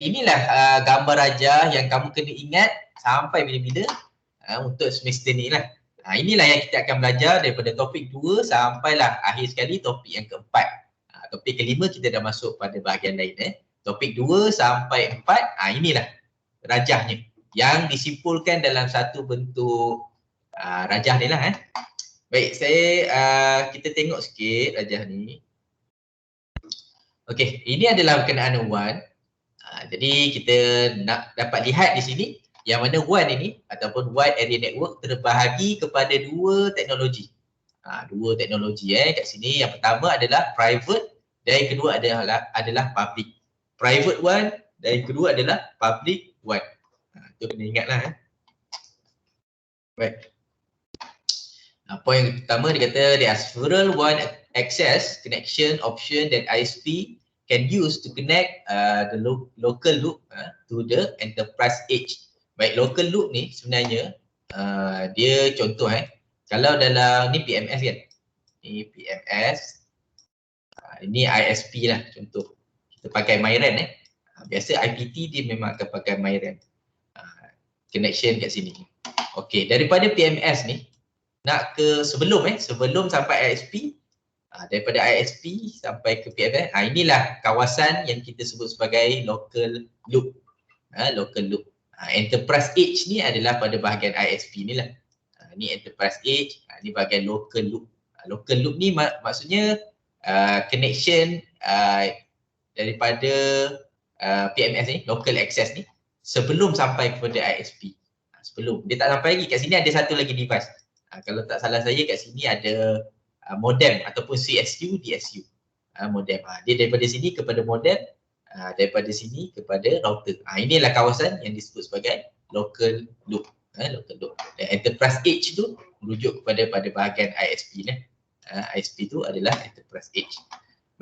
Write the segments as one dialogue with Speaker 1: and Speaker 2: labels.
Speaker 1: inilah gambar rajah yang kamu kena ingat sampai bila-bila untuk semester ni lah. Inilah yang kita akan belajar daripada topik 2 sampailah akhir sekali topik yang keempat. Topik kelima kita dah masuk pada bahagian lain. Topik 2 sampai 4, inilah rajahnya yang disimpulkan dalam satu bentuk rajah ni lah. Baik, kita tengok sikit rajah ni. Okey, ini adalah berkenaan one. Jadi kita nak dapat lihat di sini yang mana one ini ataupun wide area network terbahagi kepada dua teknologi. Dua teknologi kat sini. Yang pertama adalah private dan yang kedua adalah public. Private one dan yang kedua adalah public one. Itu kena ingatlah. Baik. Poin yang pertama dia kata there are several one access connection option that ISP can use to connect the local loop to the enterprise edge. Baik, local loop ni sebenarnya dia contoh kalau dalam ni PMS kan. Ni PMS. Ini ISP lah contoh. Kita pakai MyRAN biasa IPT dia memang akan pakai MyRAN. Connection kat sini. Okey, daripada PMS ni nak ke sebelum sampai ISP, daripada ISP sampai ke PMS, inilah kawasan yang kita sebut sebagai local loop. Local loop. Enterprise edge ni adalah pada bahagian ISP ni lah. Ni enterprise edge, ni bahagian local loop. Local loop ni maksudnya connection daripada PMS ni, local access ni sebelum sampai kepada ISP. Sebelum, dia tak sampai lagi. Kat sini ada satu lagi device. Kalau tak salah saya kat sini ada modem ataupun CSU, DSU. Modem. Dia daripada sini kepada modem, daripada sini kepada router. Inilah kawasan yang disebut sebagai local loop. Local loop. Dan enterprise edge tu merujuk kepada bahagian ISP ni. ISP tu adalah enterprise edge.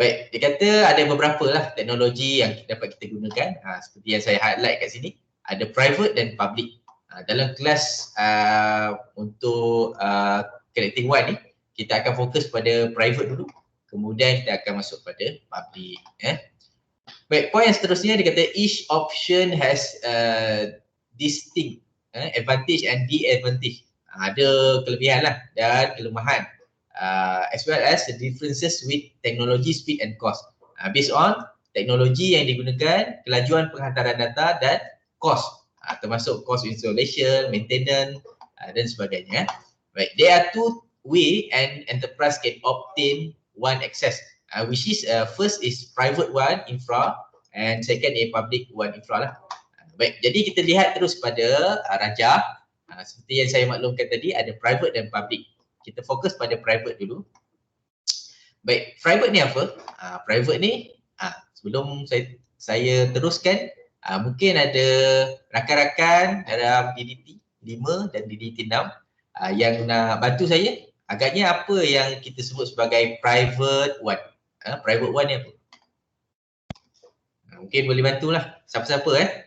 Speaker 1: Baik, dia kata ada beberapa lah teknologi yang dapat kita gunakan. Seperti yang saya highlight kat sini, ada private dan public. Dalam kelas untuk connecting one ni, kita akan fokus pada private dulu, kemudian kita akan masuk pada public. Baik, poin yang seterusnya dia kata each option has distinct advantage and disadvantage. Ada kelebihan lah dan kelemahan, as well as the differences with technology, speed and cost. Based on teknologi yang digunakan, kelajuan penghantaran data dan cost. Termasuk cost installation, maintenance dan sebagainya. Right. There are two way and enterprise can obtain one access, which is first is private one infra and second is public one infra lah. Baik, jadi kita lihat terus pada rajah. Seperti yang saya maklumkan tadi, ada private dan public. Kita fokus pada private dulu. Baik, private ni apa? Private ni sebelum saya teruskan, mungkin ada rakan-rakan dalam DDT 5 dan DDT 6 yang nak bantu saya. Agaknya apa yang kita sebut sebagai private one? Private one ni apa? Mungkin boleh bantulah. Siapa-siapa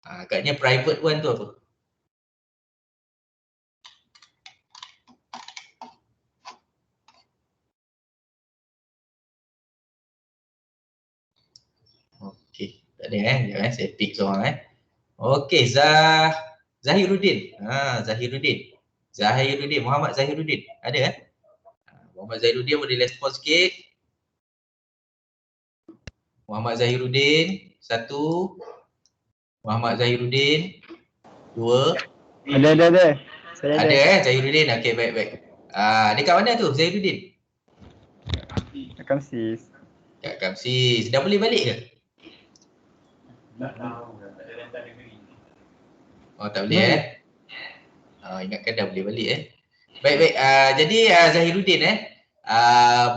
Speaker 1: agaknya private one tu apa? Okey, tak ada jangan saya pick seorang Okey, Zahiruddin. Zahiruddin, Muhammad Zahiruddin. Ada Muhammad Zahiruddin boleh respon sikit. Muhammad Zahiruddin, 1. Muhammad Zahiruddin, 2.
Speaker 2: Ada. Saya
Speaker 1: ada. Zahiruddin. Okey, baik. Dekat mana tu Zahiruddin?
Speaker 2: Kat Kamsis.
Speaker 1: Kat Kamsis. Dah boleh balik ke? Tak boleh ingatkan dah boleh balik Baik. Jadi Zahiruddin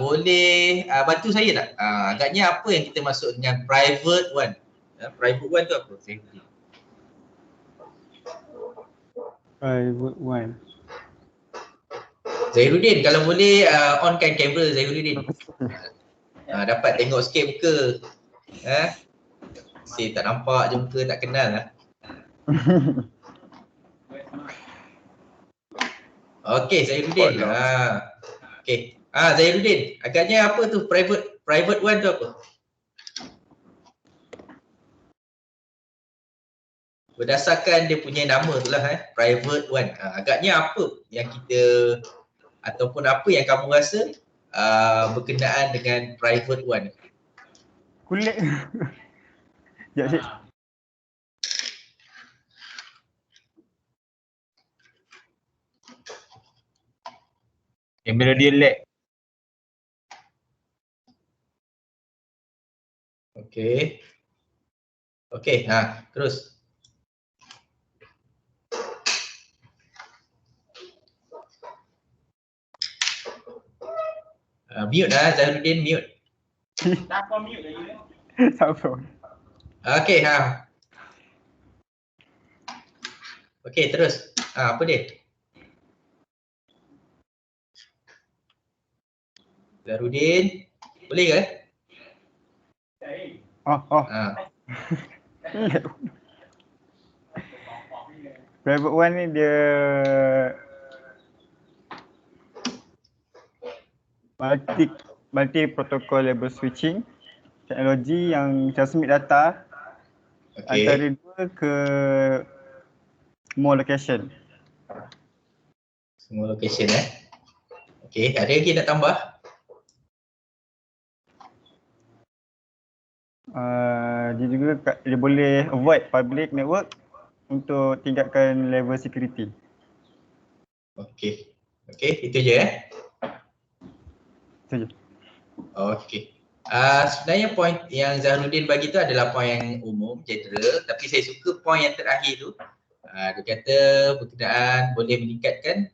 Speaker 1: boleh bantu saya tak? Agaknya apa yang kita maksud dengan private one? Private one tu apa?
Speaker 2: Private one.
Speaker 1: Zahiruddin, kalau boleh onkan kamera Zahiruddin. Dapat tengok sikit muka. Saya tak nampak je muka, tak kenal lah. Okey, Zahiruddin. Okey. Zahiruddin, agaknya apa tu private private one tu apa? Berdasarkan dia punya nama tu lah private one. Agaknya apa yang kita ataupun apa yang kamu rasa berkenaan dengan private one?
Speaker 2: Kulit. Sekejap, Cik.
Speaker 1: Yang bila dia lag. Okey. Okey, terus. Mute Zahruddin, mute.
Speaker 3: Siapa mute lagi ni?
Speaker 2: Siapa?
Speaker 1: Okey, Okey, terus. Apa dia? Zahruddin, boleh ke?
Speaker 2: Oh. Private one ni dia multi protocol level switching, teknologi yang transmit data antara dua ke more location.
Speaker 1: Semua location Okey, ada lagi nak tambah?
Speaker 2: Dia juga dia boleh avoid public network untuk tingkatkan level security.
Speaker 1: Okey. Okey, itu je
Speaker 2: Itu je.
Speaker 1: Okey. Sebenarnya poin yang Zahruddin bagi tu adalah poin yang umum, general, tapi saya suka poin yang terakhir tu. Dia kata berkenaan boleh meningkatkan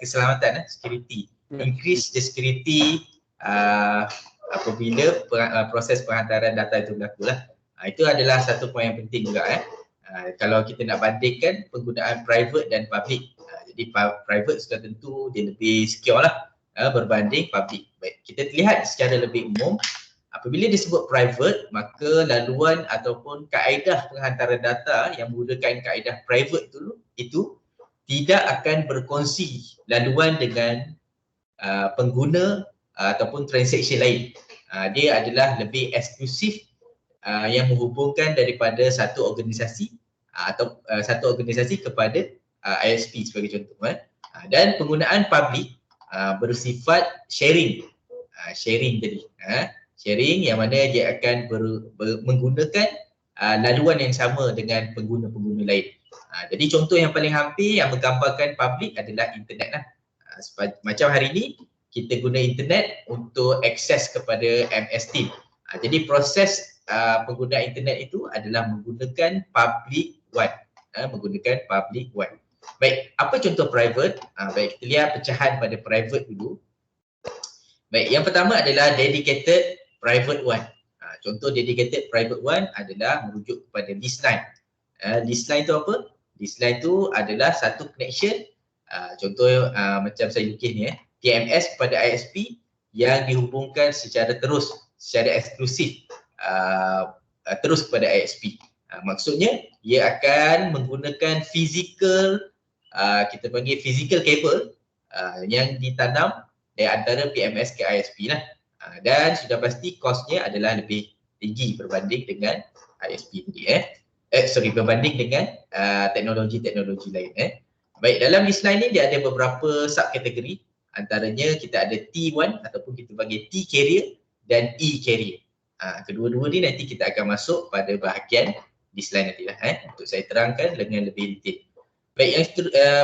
Speaker 1: keselamatan, security. Increase the security apabila proses penghantaran data itu berlaku lah. Itu adalah satu poin yang penting juga kalau kita nak bandingkan penggunaan private dan public. Jadi private sudah tentu dia lebih secure lah berbanding public. Baik, kita lihat secara lebih umum, apabila disebut private, maka laluan ataupun kaedah penghantaran data yang menggunakan kaedah private itu tidak akan berkongsi laluan dengan pengguna ataupun transaksi lain. Dia adalah lebih eksklusif yang menghubungkan daripada satu organisasi atau satu organisasi kepada ISP sebagai contoh. Dan penggunaan public bersifat sharing. Sharing tadi. Sharing yang mana dia akan menggunakan laluan yang sama dengan pengguna-pengguna lain. Jadi contoh yang paling hampir yang menggambarkan public adalah internet lah. Macam hari ini kita guna internet untuk akses kepada MS Team. Jadi proses penggunaan internet itu adalah menggunakan public one. Menggunakan public one. Baik, apa contoh private? Baik, kita lihat pecahan pada private dulu. Baik, yang pertama adalah dedicated private one. Contoh dedicated private one adalah merujuk kepada list line. List line tu apa? List line tu adalah satu connection. Contoh macam saya lukis ni TMS kepada ISP yang dihubungkan secara eksklusif terus kepada ISP. Maksudnya ia akan menggunakan physical kita panggil physical cable yang ditanam dari antara PMS ke ISP lah. Dan sudah pasti kosnya adalah lebih tinggi berbanding dengan ISP tadi berbanding dengan teknologi-teknologi lain Baik, dalam list line ni dia ada beberapa subkategori. Antaranya kita ada T1 ataupun kita panggil T carrier dan E carrier. Kedua-dua ni nanti kita akan masuk pada bahagian list line nanti lah untuk saya terangkan dengan lebih detail. Baik, yang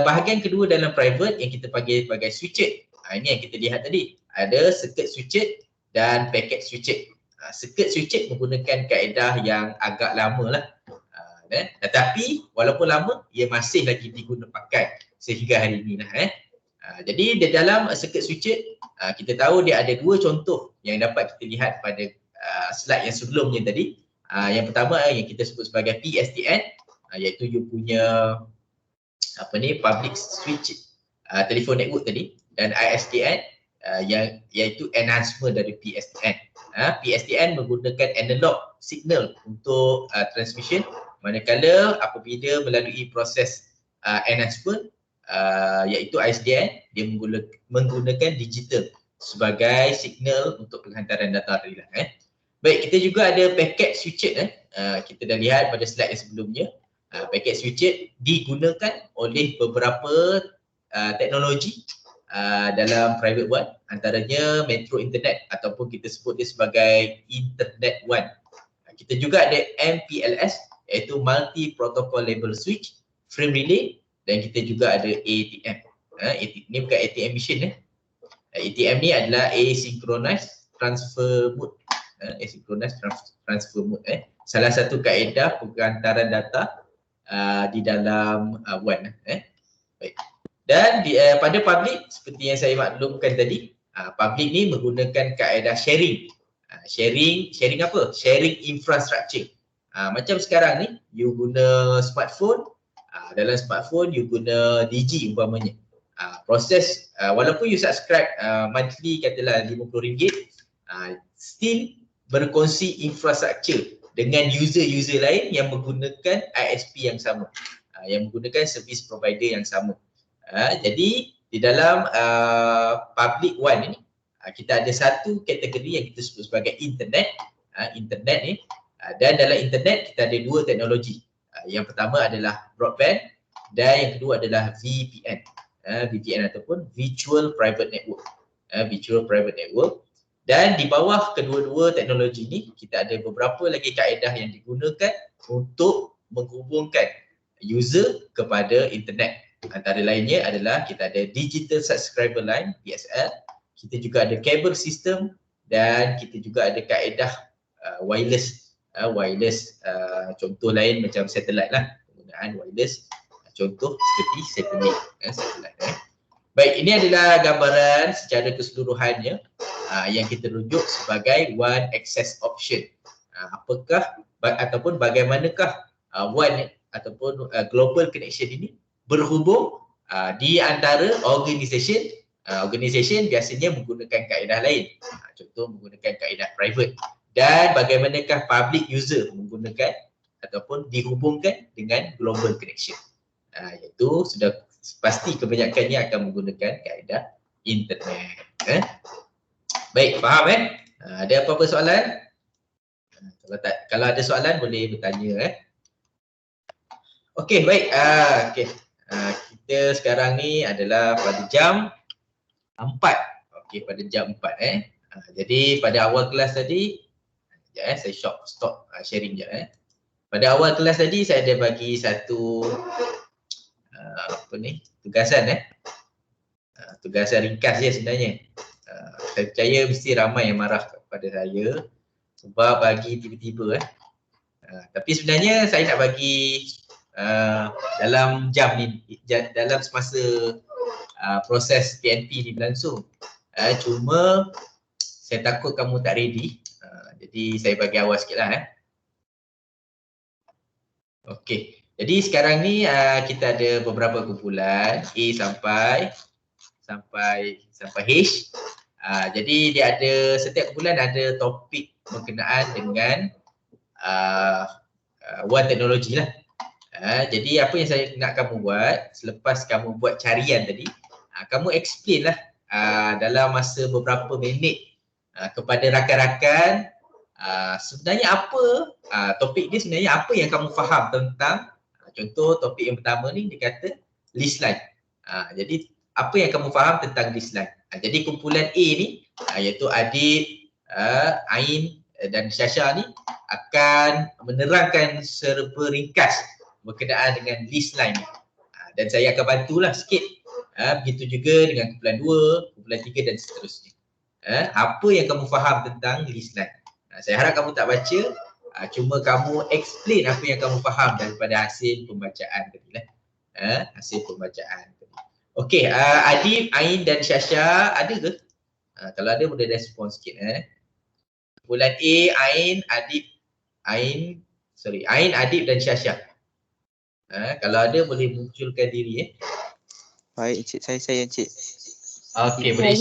Speaker 1: bahagian kedua dalam private yang kita panggil sebagai switched. Ini yang kita lihat tadi. Ada circuit switched dan packet switched. Circuit switched menggunakan kaedah yang agak lama lah. Tetapi walaupun lama, ia masih lagi diguna pakai sehingga hari ini lah. Jadi di dalam circuit switched, kita tahu dia ada dua contoh yang dapat kita lihat pada slide yang sebelumnya tadi. Yang pertama yang kita sebut sebagai PSTN, iaitu you punya public switch telephone network tadi, dan ISDN iaitu enhancement dari PSTN. PSTN menggunakan analog signal untuk transmission, manakala apabila melalui proses enhancement iaitu ISDN, dia menggunakan digital sebagai signal untuk penghantaran data tadi lah. Baik, kita juga ada packet switched. Kita dah lihat pada slide yang sebelumnya. Packet switched digunakan oleh beberapa teknologi dalam private WAN, antaranya Metro Internet ataupun kita sebut dia sebagai Internet WAN. Kita juga ada MPLS iaitu Multi Protocol Label Switch, Frame Relay, dan kita juga ada ATM. Ini bukan ATM machine. ATM ni adalah Asynchronous Transfer Mode. Asynchronous Transfer Mode. Salah satu kaedah penghantaran data di dalam WAN. Baik. Dan pada public, seperti yang saya maklumkan tadi, public ni menggunakan kaedah sharing. Sharing apa? Sharing infrastructure. Macam sekarang ni, you guna smartphone, dalam smartphone you guna Digi umpamanya. Proses, walaupun you subscribe monthly katalah RM50, still berkongsi infrastructure dengan user-user lain yang menggunakan ISP yang sama, yang menggunakan service provider yang sama. Jadi di dalam public WAN ini, kita ada satu kategori yang kita sebut sebagai internet. Internet ni, dan dalam internet kita ada dua teknologi. Yang pertama adalah broadband dan yang kedua adalah VPN. VPN ataupun Virtual Private Network. Virtual Private Network. Dan di bawah kedua-dua teknologi ni, kita ada beberapa lagi kaedah yang digunakan untuk menghubungkan user kepada internet. Antara lainnya adalah kita ada Digital Subscriber Line, DSL. Kita juga ada kabel sistem dan kita juga ada kaedah wireless. Contoh lain macam satellite lah, penggunaan wireless. Contoh seperti satellite. Baik, ini adalah gambaran secara keseluruhannya yang kita rujuk sebagai WAN access option. Apakah ataupun bagaimanakah WAN ataupun global connection ini berhubung di antara organisation. Organisation biasanya menggunakan kaedah lain. Contoh menggunakan kaedah private. Dan bagaimanakah public user menggunakan ataupun dihubungkan dengan global connection. Iaitu sudah pasti kebanyakannya akan menggunakan kaedah internet. Baik, faham Ada apa-apa soalan? Kalau ada soalan boleh bertanya. Okey, baik. Kita sekarang ni adalah pada jam 4. Okey, pada jam 4 Jadi pada awal kelas tadi, saya stop sharing je. Pada awal kelas tadi saya ada bagi satu tugasan tugasan ringkas je sebenarnya. Saya percaya mesti ramai yang marah kepada saya sebab bagi tiba-tiba tapi sebenarnya saya nak bagi dalam jam ni, dalam semasa proses PNP ni berlangsung. Cuma saya takut kamu tak ready, jadi saya bagi awal sikit lah. Okey, jadi sekarang ni kita ada beberapa kumpulan A sampai H. Jadi dia ada, setiap kumpulan ada topik berkenaan dengan WAN teknologi lah. Jadi apa yang saya nak kamu buat selepas kamu buat carian tadi, kamu explain lah dalam masa beberapa minit kepada rakan-rakan sebenarnya apa topik ni, sebenarnya apa yang kamu faham tentang contoh topik yang pertama ni dia kata list line. Jadi apa yang kamu faham tentang list line. Jadi kumpulan A ni iaitu Adib, Ain dan Syasha ni akan menerangkan serba ringkas berkenaan dengan list line ni. Dan saya akan bantulah sikit. Begitu juga dengan kumpulan 2, kumpulan 3 dan seterusnya. Apa yang kamu faham tentang list line. Saya harap kamu tak baca, cuma kamu explain apa yang kamu faham daripada hasil pembacaan tadi lah. Hasil pembacaan tadi. Okey, Adib, Ain dan Syasha ada ke? Kalau ada boleh respon sikit. Kumpulan A, Ain, Adib dan Syasha. Kalau ada boleh munculkan diri.
Speaker 4: Baik Encik, saya Encik.
Speaker 1: Okey, boleh.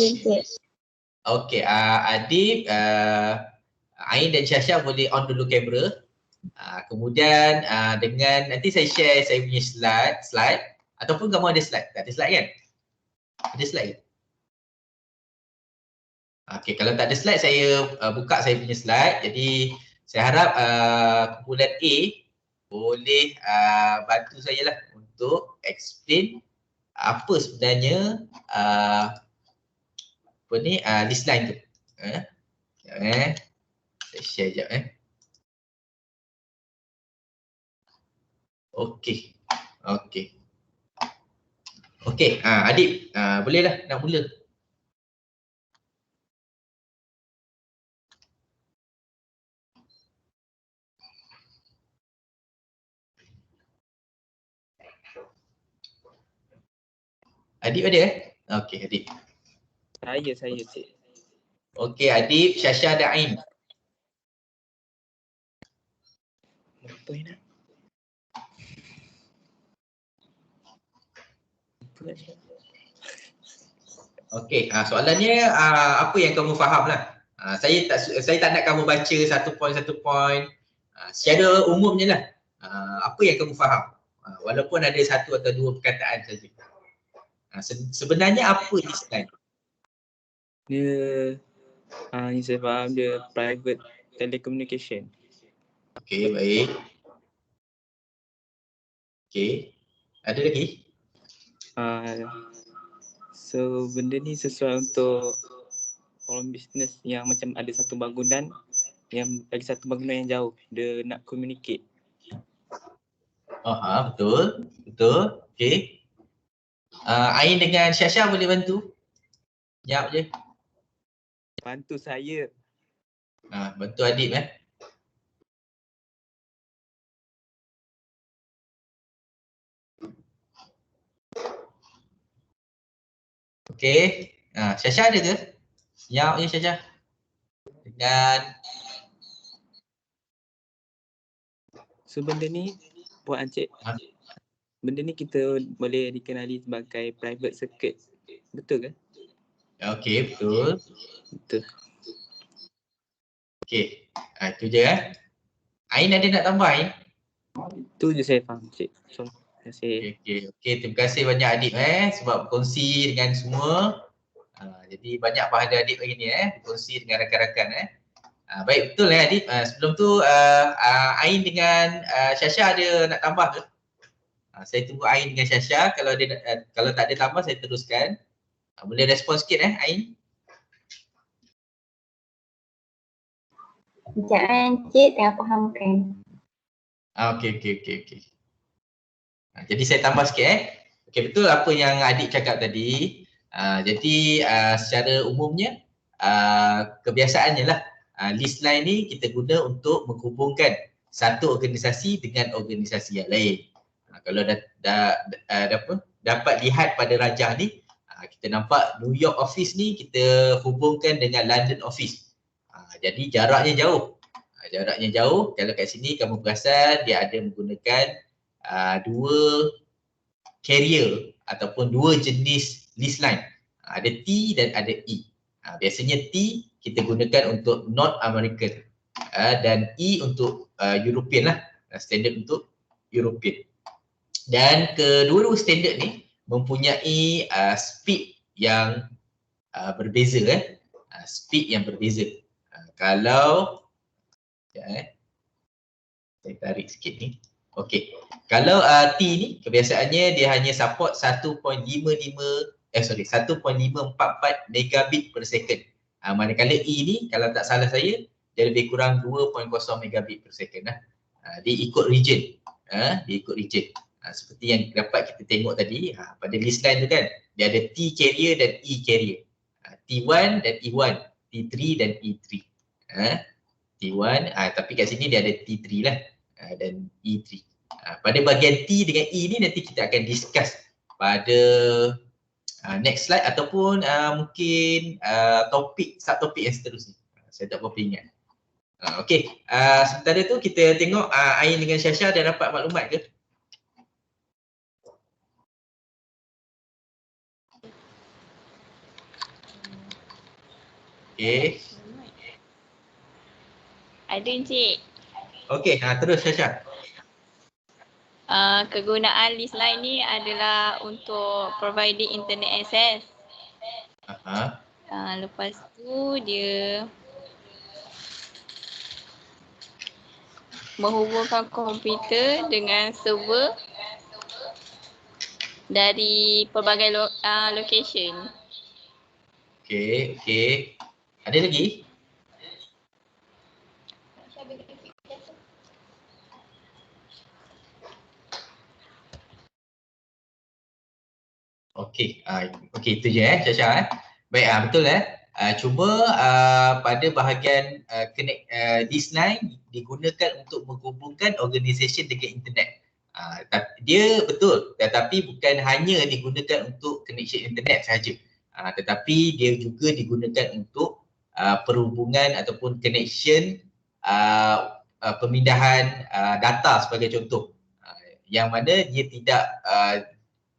Speaker 1: Okey, Adib, Ain dan Syasha boleh on dulu kamera. Kemudian dengan nanti saya share saya punya slide ataupun kamu ada slide. Tak ada slide kan? Ada slide ke? Okey, kalau tak ada slide saya buka saya punya slide. Jadi saya harap kumpulan A boleh bantu saya lah untuk explain apa sebenarnya apa ni list line tu. Sekejap saya share sekejap Okey. Okey. Okey, Adib, bolehlah nak mula. Adib ada Okey, Adib.
Speaker 4: Saya cik.
Speaker 1: Okey, Adib, Syasha dan Ain.
Speaker 4: Apa ni nak?
Speaker 1: Okey, soalannya apa yang kamu faham lah. Saya tak nak kamu baca satu poin. Secara umumnya lah. Apa yang kamu faham. Walaupun ada satu atau dua perkataan saja. Sebenarnya apa list line?
Speaker 4: Dia yang saya faham dia private telecommunication.
Speaker 1: Okey, baik. Okey. Ada lagi?
Speaker 4: So benda ni sesuai untuk orang bisnes yang macam ada satu bangunan yang lagi satu bangunan yang jauh, dia nak communicate.
Speaker 1: Betul. Betul. Okey. Ain dengan Syasha boleh bantu? Jawab je.
Speaker 4: Bantu saya.
Speaker 1: Bantu Adib Okey. Syasha ada ke? Jawab je Syasha. Dengan
Speaker 4: So benda ni buat encik. Benda ni kita boleh dikenali sebagai private circuit. Betul ke?
Speaker 1: okey, betul.
Speaker 4: Betul.
Speaker 1: Okey. Itu je Ain ada nak tambah Ain?
Speaker 4: Itu je saya faham cik. So, terima kasih.
Speaker 1: Okey, terima kasih banyak Adib sebab berkongsi dengan semua. Jadi banyak pahala Adib hari ni berkongsi dengan rakan-rakan baik betul Adib. Sebelum tu Ain dengan Syasha ada nak tambah ke? Saya tunggu Ain dengan Syasha. Kalau ada kalau tak ada tambah saya teruskan. Boleh respon sikit Ain?
Speaker 5: Sekejap Encik tengah fahamkan.
Speaker 1: Okey. Jadi saya tambah sikit Okey, betul apa yang Adik cakap tadi. Jadi secara umumnya kebiasaannya lah list line ni kita guna untuk menghubungkan satu organisasi dengan organisasi yang lain. Kalau dapat lihat pada rajah ni kita nampak New York office ni kita hubungkan dengan London office. Jadi jaraknya jauh. Kalau kat sini kamu perasan dia ada menggunakan dua carrier ataupun dua jenis list line. Ada T dan ada E. Biasanya T kita gunakan untuk North American dan E untuk European lah. Standard untuk European. Dan kedua-dua standard ni mempunyai speed yang berbeza speed yang berbeza. Kalau saya tarik sikit ni. Okey. Kalau T ni kebiasaannya dia hanya support 1.54 megabit per second. Manakala E ni kalau tak salah saya dia lebih kurang 2.0 megabit per second dia ikut region. Seperti yang dapat kita tengok tadi pada list line tu kan. Dia ada T carrier dan E carrier. T1 dan E1, T3 dan E3. T1 tapi kat sini dia ada T3 lah dan E3. Pada bahagian T dengan E ni nanti kita akan discuss pada next slide ataupun mungkin subtopik yang seterusnya. Saya tak berapa ingat. Okey, sementara tu kita tengok Ain dengan Syasha dah dapat maklumat ke? Okey.
Speaker 6: Ada Encik.
Speaker 1: Okey, terus Syasha.
Speaker 6: Kegunaan list line ni adalah untuk providing internet access. Lepas tu dia menghubungkan komputer dengan server dari pelbagai location.
Speaker 1: Okey. Ada lagi? Okey, itu je Syasha. Baik, betul cuma pada bahagian this line digunakan untuk menghubungkan organisasi dengan internet. Dia betul, tetapi bukan hanya digunakan untuk connection internet sahaja. Tetapi dia juga digunakan untuk perhubungan ataupun connection pemindahan data sebagai contoh. Yang mana dia tidak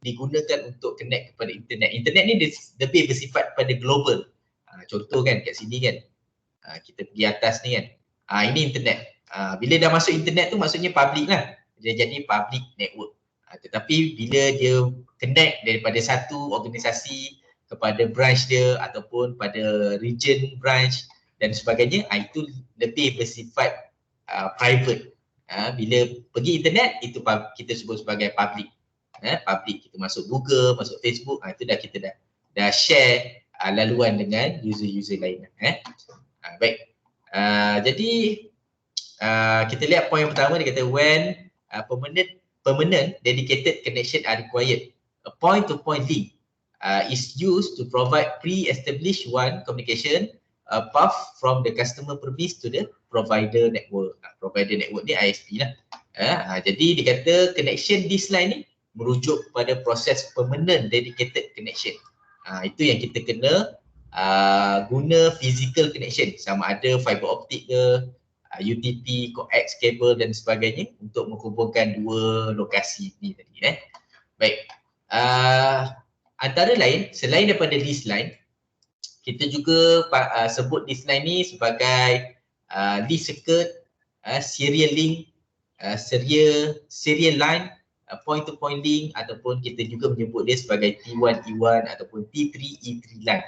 Speaker 1: digunakan untuk connect kepada internet. Internet ni lebih bersifat pada global. Contoh kan kat sini kan. Kita pergi atas ni kan. Ini internet. Bila dah masuk internet tu maksudnya public lah. Dia jadi public network. Tetapi bila dia connect daripada satu organisasi kepada branch dia ataupun pada region branch dan sebagainya, itu lebih bersifat private. Bila pergi internet itu kita sebut sebagai public. Public, kita masuk Google, masuk Facebook, itu kita dah share laluan dengan user-user lain. Baik, jadi kita lihat poin pertama dia kata when permanent dedicated connection are required. A point-to-point link is used to provide pre-established communication path from the customer premise to the provider network. Provider network ni ISP lah. Jadi dia kata connection this line ni merujuk kepada proses permanent dedicated connection. Itu yang kita kena guna physical connection, sama ada fiber optic ke, UTP, coax cable dan sebagainya untuk menghubungkan dua lokasi ni tadi. Baik, antara lain selain daripada this line, kita juga sebut this line ni sebagai least circuit, serial link, serial line, point-to-point link, ataupun kita juga menyebut dia sebagai T1, E1 ataupun T3, E3 line.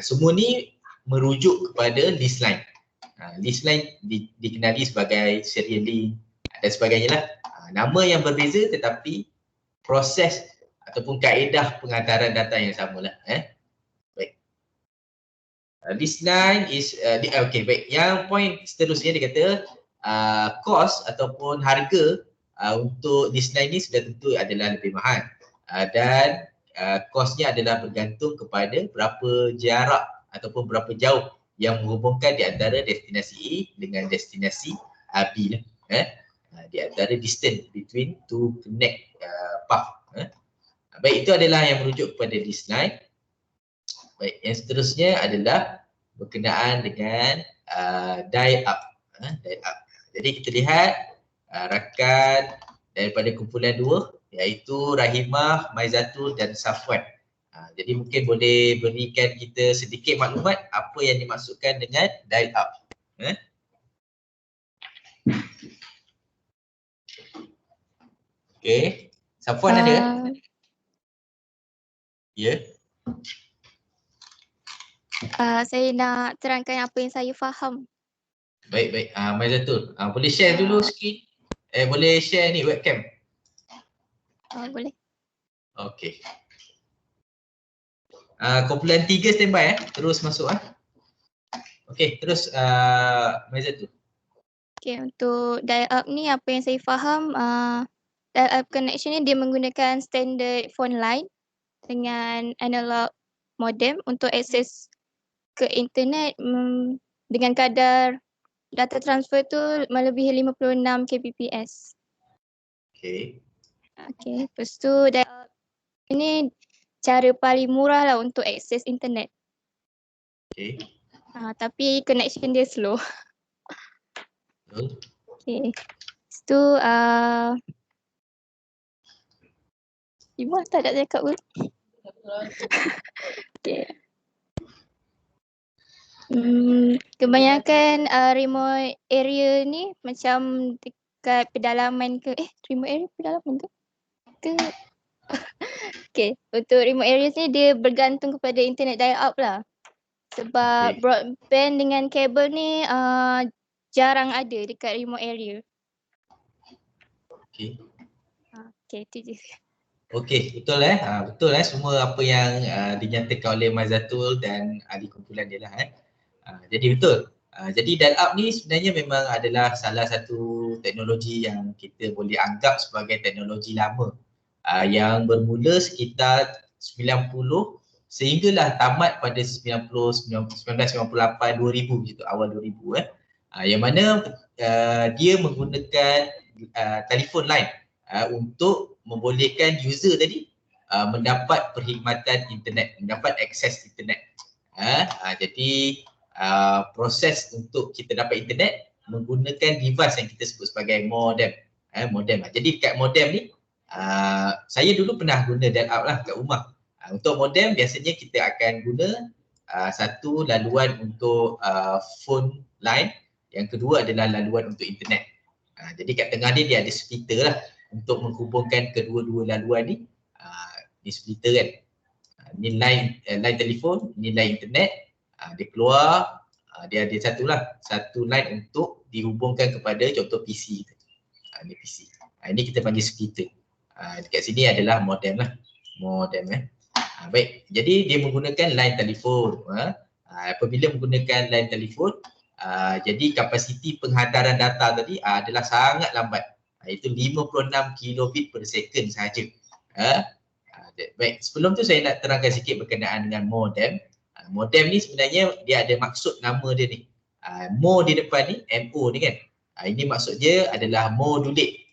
Speaker 1: Semua ni merujuk kepada list line. List line dikenali sebagai serial link dan sebagainya lah. Nama yang berbeza tetapi proses ataupun kaedah penghantaran data yang sama lah. Baik. List line is, okay, baik. Yang point seterusnya dia kata cost ataupun harga untuk list line ni sudah tentu adalah lebih mahal dan kosnya adalah bergantung kepada berapa jarak ataupun berapa jauh yang menghubungkan di antara destinasi A dengan destinasi B lah. Di antara distance between two connect path. Baik, itu adalah yang merujuk kepada list line. Baik, yang seterusnya adalah berkenaan dengan dial-up. Jadi kita lihat rakan daripada kumpulan dua iaitu Rahimah, Maizatul dan Safwan. Jadi mungkin boleh berikan kita sedikit maklumat apa yang dimaksudkan dengan dial up. Okey, Safwan ada? Ya.
Speaker 5: Saya nak terangkan apa yang saya faham.
Speaker 1: Baik. Maizatul, boleh share dulu sikit? Boleh share ni webcam?
Speaker 5: Boleh.
Speaker 1: Okey. Kumpulan 3 standby terus masuk Okey, terus Maizatul.
Speaker 5: Okay, untuk dial-up ni apa yang saya faham, dial-up connection ni dia menggunakan standard phone line dengan analog modem untuk akses ke internet dengan kadar data transfer tu melebihi 56 kbps.
Speaker 1: Okey.
Speaker 5: Okay, lepas tu dial-up ini cara paling murah lah untuk akses internet.
Speaker 1: Okey.
Speaker 5: Tapi connection dia slow.
Speaker 1: Betul.
Speaker 5: Okay. Lepas tu Ibu tak nak cakap pun. Okay. Kebanyakan remote area ni macam dekat pedalaman ke remote area pedalaman ke? Okay, untuk remote areas ni dia bergantung kepada internet dial-up lah. Sebab
Speaker 1: Okey.
Speaker 5: broadband dengan kabel ni jarang ada dekat remote area.
Speaker 1: Okey.
Speaker 5: Okey, itu je.
Speaker 1: Okey, betul betul semua apa yang dinyatakan oleh Mazatul dan ahli kumpulan dia lah jadi betul. Jadi dial-up ni sebenarnya memang adalah salah satu teknologi yang kita boleh anggap sebagai teknologi lama yang bermula sekitar 90 sehinggalah tamat pada 1998 2000 gitu, awal 2000 yang mana dia menggunakan telefon line untuk membolehkan user tadi mendapat perkhidmatan internet, mendapat akses internet. Jadi proses untuk kita dapat internet menggunakan device yang kita sebut sebagai modem. Modem. Jadi kat modem ni saya dulu pernah guna dial-up lah kat rumah. Untuk modem biasanya kita akan guna satu laluan untuk phone line, yang kedua adalah laluan untuk internet. Jadi kat tengah dia ada splitter lah untuk menghubungkan kedua-dua laluan ni. Ni splitter kan. Ni line telefon, ni line internet. Dia keluar, dia ada satu line untuk dihubungkan kepada contoh PC. Ni PC. Ini kita panggil splitter. Dekat sini adalah modem lah. Modem baik, jadi dia menggunakan line telefon. Apabila menggunakan line telefon, jadi kapasiti penghantaran data tadi adalah sangat lambat. Itu 56 kilobit per second sahaja. Baik, sebelum tu saya nak terangkan sikit berkenaan dengan modem. Modem ni sebenarnya dia ada maksud nama dia ni. Mo di depan ni, MO ni kan. Ini maksud dia adalah modulate.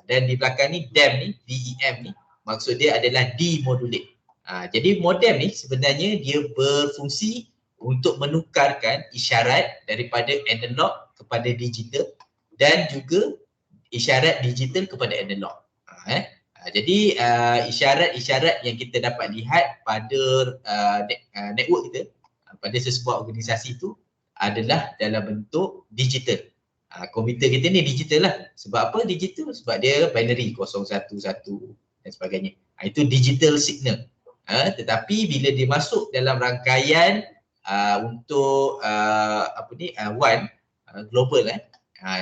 Speaker 1: Dan di belakang ni DEM ni, DEM ni, maksud dia adalah demodulate. Jadi modem ni sebenarnya dia berfungsi untuk menukarkan isyarat daripada analog kepada digital dan juga isyarat digital kepada analog. Jadi isyarat-isyarat yang kita dapat lihat pada network kita, pada sesebuah organisasi itu adalah dalam bentuk digital. Komputer kita ni digital lah. Sebab apa digital? Sebab dia binary 011 dan sebagainya. Itu digital signal. Tetapi bila dia masuk dalam rangkaian untuk one global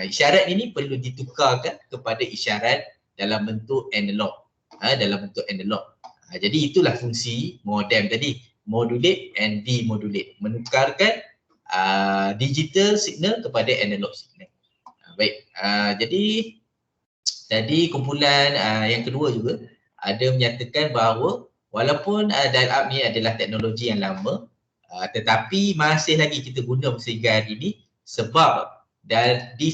Speaker 1: isyarat ini perlu ditukarkan kepada isyarat dalam bentuk analog. Jadi itulah fungsi modem tadi, modulate and demodulate, menukarkan digital signal kepada analog signal. Baik, jadi tadi kumpulan yang kedua juga ada menyatakan bahawa walaupun dial-up ni adalah teknologi yang lama, tetapi masih lagi kita guna sehingga hari ini sebab dan di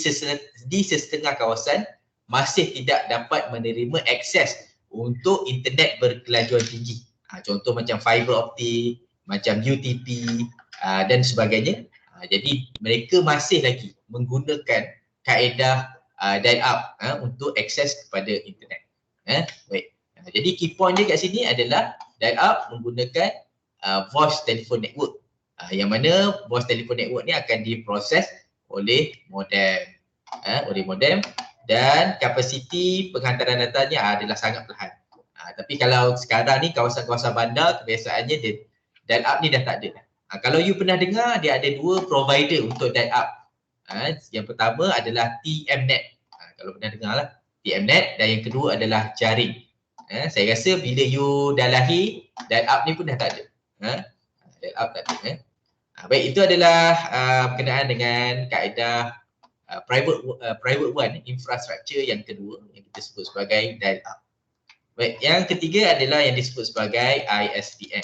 Speaker 1: sesetengah kawasan masih tidak dapat menerima akses untuk internet berkelajuan tinggi. Contoh macam fiber optik, macam UTP dan sebagainya. Jadi mereka masih lagi menggunakan kaedah dial-up untuk akses kepada internet. Baik. Jadi key point dia kat sini adalah dial-up menggunakan voice telephone network. Yang mana voice telephone network ni akan diproses oleh modem. Dan kapasiti penghantaran datanya adalah sangat perlahan. Tapi kalau sekarang ni kawasan-kawasan bandar kebiasaannya dial-up ni dah tak ada. Kalau you pernah dengar dia ada dua provider untuk dial-up. Yang pertama adalah TMNet. Kalau pernah dengar lah TMNet, dan yang kedua adalah jaring. Saya rasa bila you dah lahir, dial-up ni pun dah tak ada. Dial-up tak ada. Baik, itu adalah berkenaan dengan kaedah private one, infrastructure yang kedua yang kita sebut sebagai dial-up. Baik, yang ketiga adalah yang disebut sebagai ISDN.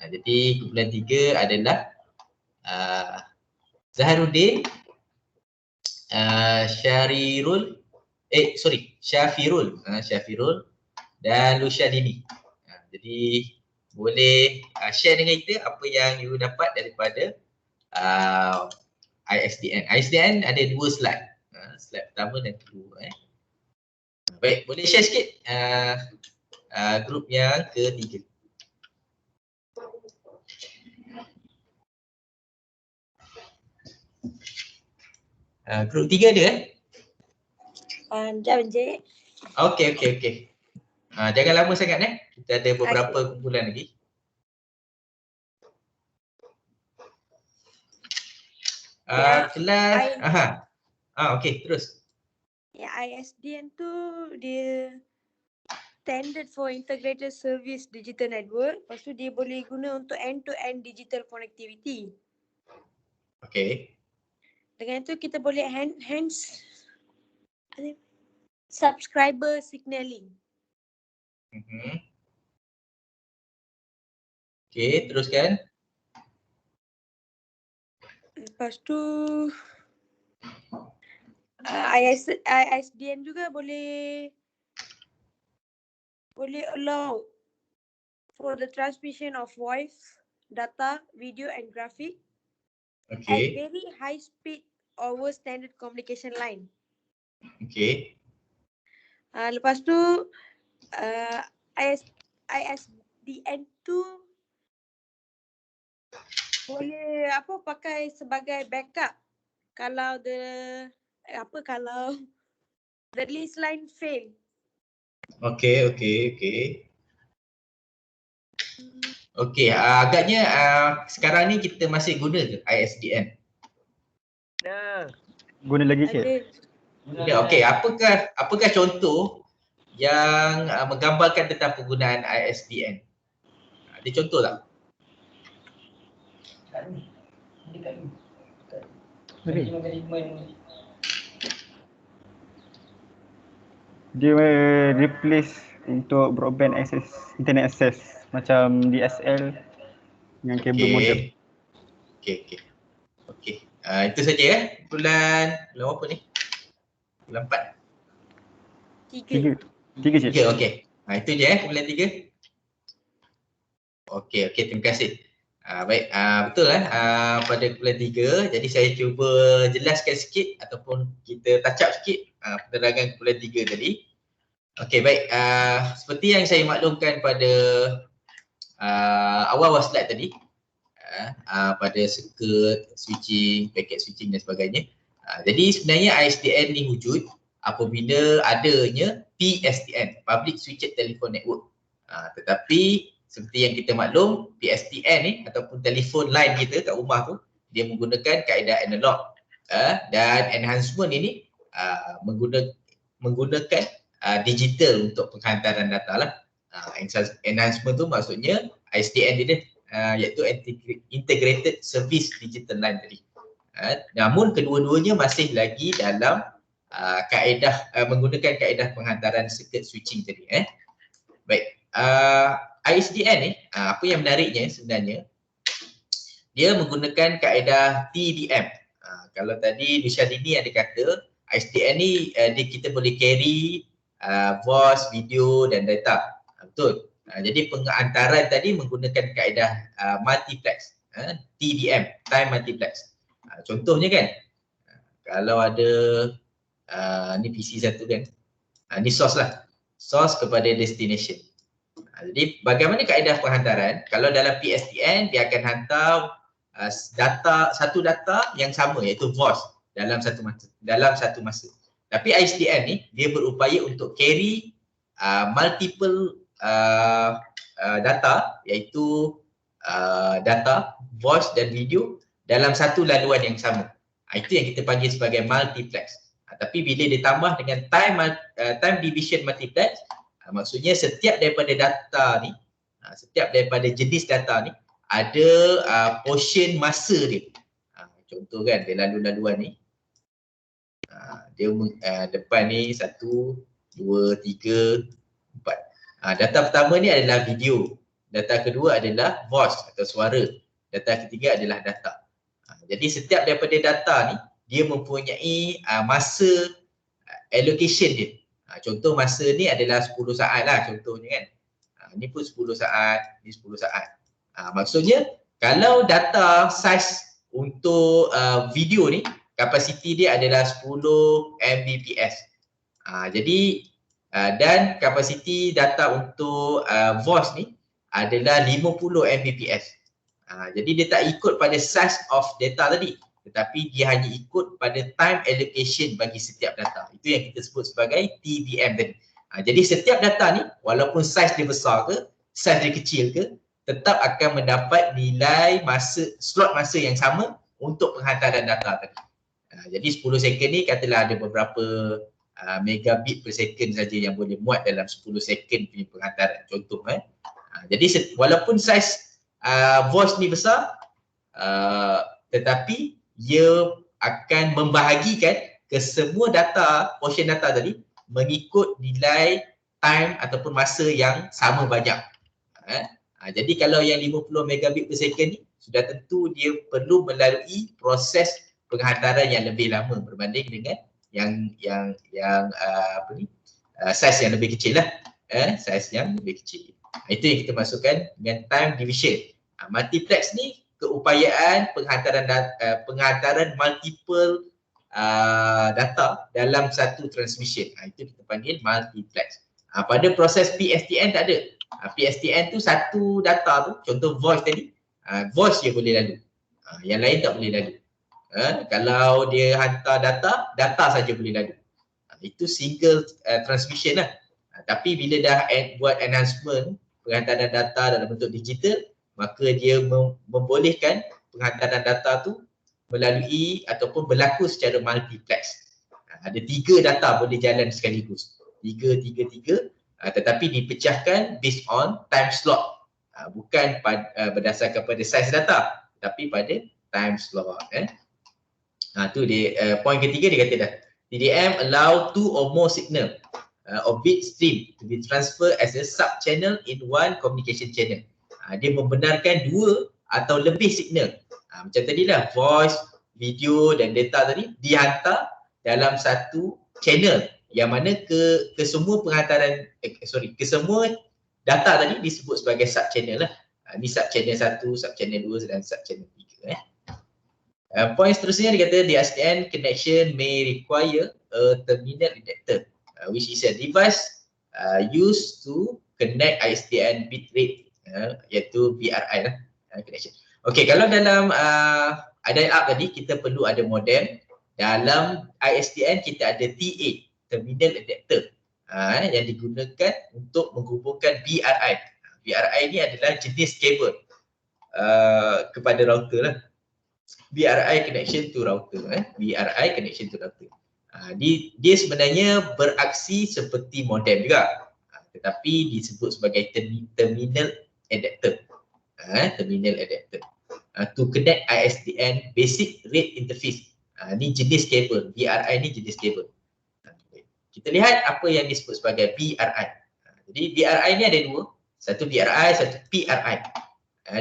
Speaker 1: Jadi kumpulan tiga adalah Zaharuddin, Syafirul dan Lusyadini. Jadi boleh share dengan kita apa yang you dapat daripada ISDN. ISDN ada dua slide. Slide pertama dan kedua. Baik, boleh share sikit grup yang ketiga. Grup tiga ada
Speaker 7: Jom je.
Speaker 1: Okey. Jangan lama sangat kita ada beberapa kumpulan lagi. Kelas, okey, terus.
Speaker 7: Ya, ISDN tu dia standard for integrated service digital network. Lepas tu dia boleh guna untuk end-to-end digital connectivity.
Speaker 1: Okey.
Speaker 7: Dengan itu kita boleh enhance subscriber signaling.
Speaker 1: Okey, teruskan.
Speaker 7: Lepas tu ISDN juga boleh allow for the transmission of voice, data, video and graphic at
Speaker 1: Okey.
Speaker 7: very high speed over standard communication line.
Speaker 1: Okey.
Speaker 7: Lepas tu ISDN tu boleh pakai sebagai backup kalau kalau the list line fail.
Speaker 1: Okey. Okey, agaknya sekarang ni kita masih guna ke ISDN?
Speaker 2: Guna lagi ke?
Speaker 7: Ada.
Speaker 1: Okey, apakah contoh yang menggambarkan tentang penggunaan ISDN? Ada contoh tak?
Speaker 2: Dia replace untuk broadband access, internet access macam DSL dengan kabel modem.
Speaker 1: Okey. Itu saja ya. Bulan apa ni? Bulan 4.
Speaker 7: 3.
Speaker 2: Tiga je.
Speaker 1: Okey. Itu je bulan 3. Okey, terima kasih. Baik, betul pada bulan 3, jadi saya cuba jelaskan sikit ataupun kita touch up sikit penerangan bulan 3 tadi. Okey, baik, seperti yang saya maklumkan pada awal slide tadi, pada circuit switching, packet switching dan sebagainya. Jadi sebenarnya ISDN ni wujud apabila adanya PSTN, Public Switched Telephone Network. Tetapi seperti yang kita maklum, PSTN ni ataupun telefon line kita kat rumah tu, dia menggunakan kaedah analog, dan enhancement ini menggunakan digital untuk penghantaran data lah. Enhancement tu maksudnya ISDN dia iaitu Integrated Service Digital Line tadi. Namun kedua-duanya masih lagi dalam menggunakan kaedah penghantaran circuit switching tadi. Baik, ISDN ni apa yang menariknya sebenarnya, dia menggunakan kaedah TDM. Kalau tadi Nusyadini ada kata ISDN ni kita boleh carry voice, video dan data. Betul. Jadi penghantaran tadi menggunakan kaedah multiplex, TDM, time multiplex. Contohnya kan, kalau ada ni PC satu kan, ni source lah, source kepada destination. Jadi bagaimana kaedah penghantaran? Kalau dalam PSTN dia akan hantar satu data yang sama iaitu voice dalam satu masa. Tapi ISDN ni dia berupaya untuk carry multiple data iaitu data, voice dan video dalam satu laluan yang sama. Itu yang kita panggil sebagai multiplex. Tapi bila ditambah dengan time division multiplex, maksudnya setiap daripada data ni, setiap daripada jenis data ni ada portion masa dia. Contoh kan, dia lalu-laluan ni, dia depan ni 1, 2, 3, 4. Data pertama ni adalah video, data kedua adalah voice atau suara, data ketiga adalah data. Jadi setiap daripada data ni dia mempunyai masa allocation dia. Contoh masa ni adalah 10 saat lah contohnya kan. Ni pun 10 saat, ni 10 saat. Maksudnya kalau data size untuk video ni, kapasiti dia adalah 10 Mbps. Jadi dan kapasiti data untuk voice ni adalah 50 Mbps. Jadi dia tak ikut pada size of data tadi, tetapi dia hanya ikut pada time allocation bagi setiap data. Itu yang kita sebut sebagai TDM tadi. Jadi setiap data ni walaupun size dia besar ke, size dia kecil ke, tetap akan mendapat nilai masa, slot masa yang sama untuk penghantaran data tadi. Jadi 10 second ni katalah ada beberapa megabit per second saja yang boleh muat dalam 10 second punya penghantaran, contoh jadi walaupun saiz voice ni besar tetapi ia akan membahagikan ke semua data, portion data tadi mengikut nilai time ataupun masa yang sama banyak. Jadi kalau yang 50 megabit per second ni sudah tentu dia perlu melalui proses penghantaran yang lebih lama berbanding dengan saiz yang lebih kecil lah. Saiz yang lebih kecil. Itu yang kita masukkan dengan time division. Multiplex ni keupayaan penghantaran multiple data dalam satu transmission. Itu kita panggil multiplex. Pada proses PSTN tak ada. PSTN tu satu data tu, contoh voice tadi, voice je boleh lalu. Yang lain tak boleh lalu. Kalau dia hantar data saja boleh lalu. Itu single transmission lah. Tapi bila dah buat enhancement penghantaran data dalam bentuk digital, maka dia membolehkan penghantaran data tu melalui ataupun berlaku secara multiplex. Ada 3 data boleh jalan sekaligus. 3, tetapi dipecahkan based on time slot. Bukan berdasarkan pada size data, tapi pada time slot. Tu dia point ketiga dia kata dah. TDM allow 2 or more signal or bit stream to be transferred as a sub channel in one communication channel. Dia membenarkan 2 atau lebih signal. Macam tadi lah, voice, video dan data tadi dihantar dalam satu channel yang mana ke semua penghantaran ke semua data tadi disebut sebagai sub channel lah. Ni sub channel 1, sub channel 2 dan sub channel 3. Point seterusnya dia kata the ISDN connection may require a terminal adapter which is a device used to connect ISDN bit rate iaitu BRI lah connection. Okey, kalau dalam dial-up tadi kita perlu ada modem. Dalam ISDN kita ada TA, terminal adapter yang digunakan untuk menghubungkan BRI. BRI ni adalah jenis kabel kepada router lah. BRI connection to router. BRI connection to router. Dia sebenarnya beraksi seperti modem juga. Tetapi disebut sebagai terminal adapter. Terminal adapter. To connect ISDN basic rate interface. Ni jenis kabel. BRI ni jenis kabel. Kita lihat apa yang disebut sebagai BRI. Jadi BRI ni ada 2. Satu BRI, satu PRI.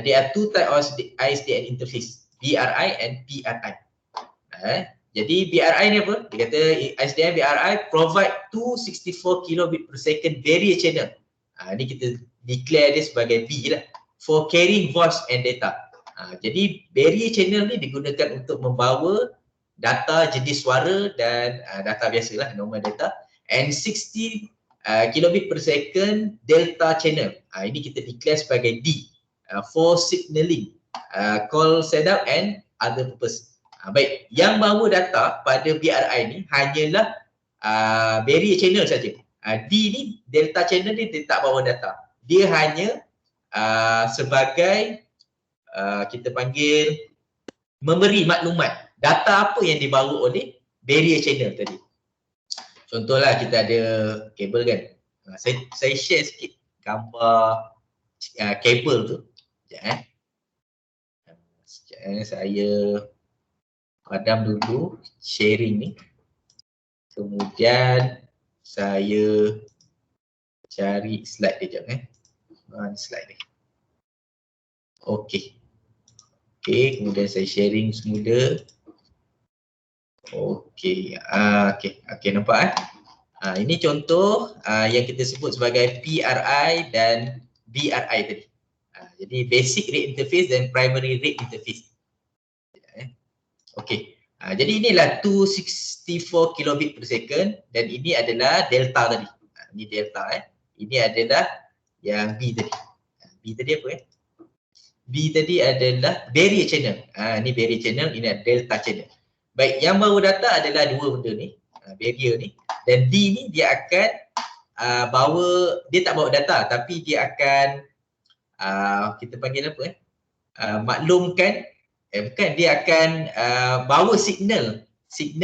Speaker 1: There are 2 types of ISDN interface. BRI and PRI. Jadi BRI ni apa? Dia kata ISDN BRI provide 264 kilobit per second barrier channel. Ni kita declare dia sebagai B lah. For carrying voice and data. Jadi barrier channel ni digunakan untuk membawa data jenis suara dan data biasalah, normal data. And 60 kilobit per second delta channel. Ini kita declare sebagai D. For signaling. Call setup and other purpose. Baik, yang bawa data pada BRI ni hanyalah barrier channel saja. D ni, delta channel ni dia tak bawa data. Dia hanya sebagai kita panggil memberi maklumat data apa yang dibawa oleh barrier channel tadi. Contohlah kita ada kabel kan. Saya share sikit gambar kabel tu. Sekejap saya padam dulu sharing ni. Kemudian saya cari slide dia sekejap Mana slide ni? Okey. Kemudian saya sharing semula. Okey. Okey nampak ini contoh yang kita sebut sebagai PRI dan BRI tadi. Jadi basic rate interface dan primary rate interface. Okey. Jadi inilah 264 kilobit per second dan ini adalah delta tadi. Ini delta Ini adalah yang B tadi. B tadi apa B tadi adalah barrier channel. Ni barrier channel, ini adalah delta channel. Baik, yang bawa data adalah 2 benda ni. Barrier ni. Dan D ni dia akan dia tak bawa data tapi dia akan kita panggil apa maklumkan Bukan, dia akan bawa signal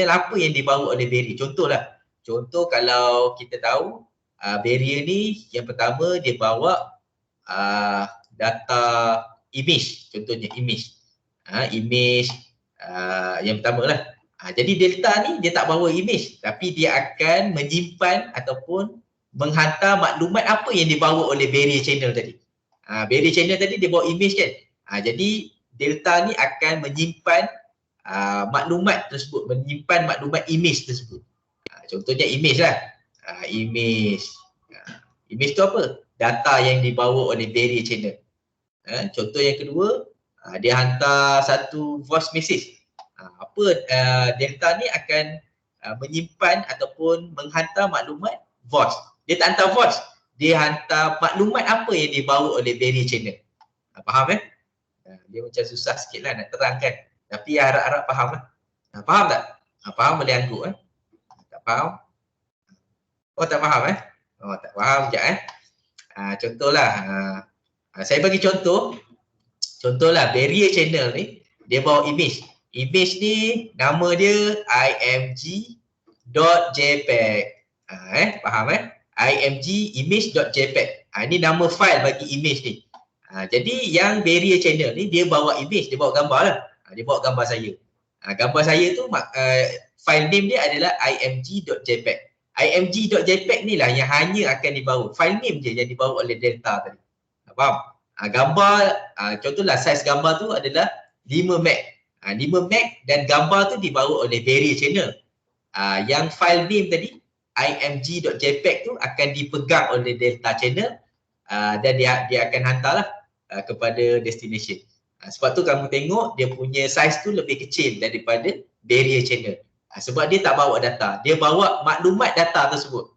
Speaker 1: apa yang dibawa oleh barrier. Contoh kalau kita tahu barrier ni yang pertama dia bawa data image, contohnya image. Image yang pertama lah. Jadi delta ni dia tak bawa image, tapi dia akan menyimpan ataupun menghantar maklumat apa yang dibawa oleh barrier channel tadi. Barrier channel tadi dia bawa image kan. Jadi delta ni akan menyimpan maklumat tersebut, menyimpan maklumat image tersebut. Contohnya image lah. Image. Image tu apa? Data yang dibawa oleh barrier channel. Contoh yang kedua, dia hantar satu voice message. Delta ni akan menyimpan ataupun menghantar maklumat voice. Dia tak hantar voice, dia hantar maklumat apa yang dibawa oleh barrier channel. Faham dia macam susah sikit lah nak terangkan, tapi harap-harap faham lah. Faham tak? Faham boleh angguk tak faham? Tak faham tak faham sekejap contohlah saya bagi contohlah barrier channel ni dia bawa image. Image ni nama dia img.jpg. Faham img image.jpg. Ini nama file bagi image ni. Jadi yang barrier channel ni dia bawa image, dia bawa gambar lah. Dia bawa gambar saya. Gambar saya tu file name dia adalah img.jpg. img.jpg ni lah yang hanya akan dibawa. File name je yang dibawa oleh delta tadi. Faham? Gambar, contohlah size gambar tu adalah 5 MB. 5 MB dan gambar tu dibawa oleh barrier channel. Yang file name tadi img.jpg tu akan dipegang oleh delta channel dan dia akan hantarlah kepada destination. Sebab tu kamu tengok dia punya size tu lebih kecil daripada barrier channel. Sebab dia tak bawa data, dia bawa maklumat data tersebut.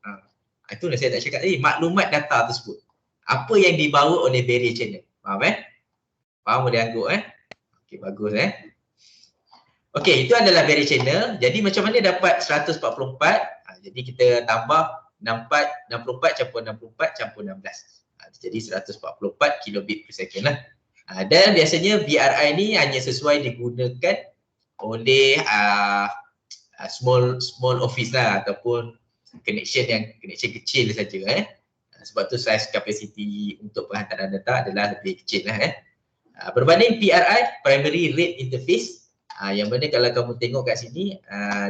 Speaker 1: Itulah saya tak cakap tadi, maklumat data tersebut. Apa yang dibawa oleh barrier channel. Faham Faham boleh angguk Okey, bagus Okey, itu adalah barrier channel. Jadi macam mana dapat 144? Jadi kita tambah 64 campur 64 campur 16. Jadi 144 kilobit per second lah. Dan biasanya BRI ni hanya sesuai digunakan oleh small office lah ataupun connection kecil saja sebab tu size capacity untuk penghantaran data adalah lebih kecil lah berbanding PRI, primary rate interface, yang mana kalau kamu tengok kat sini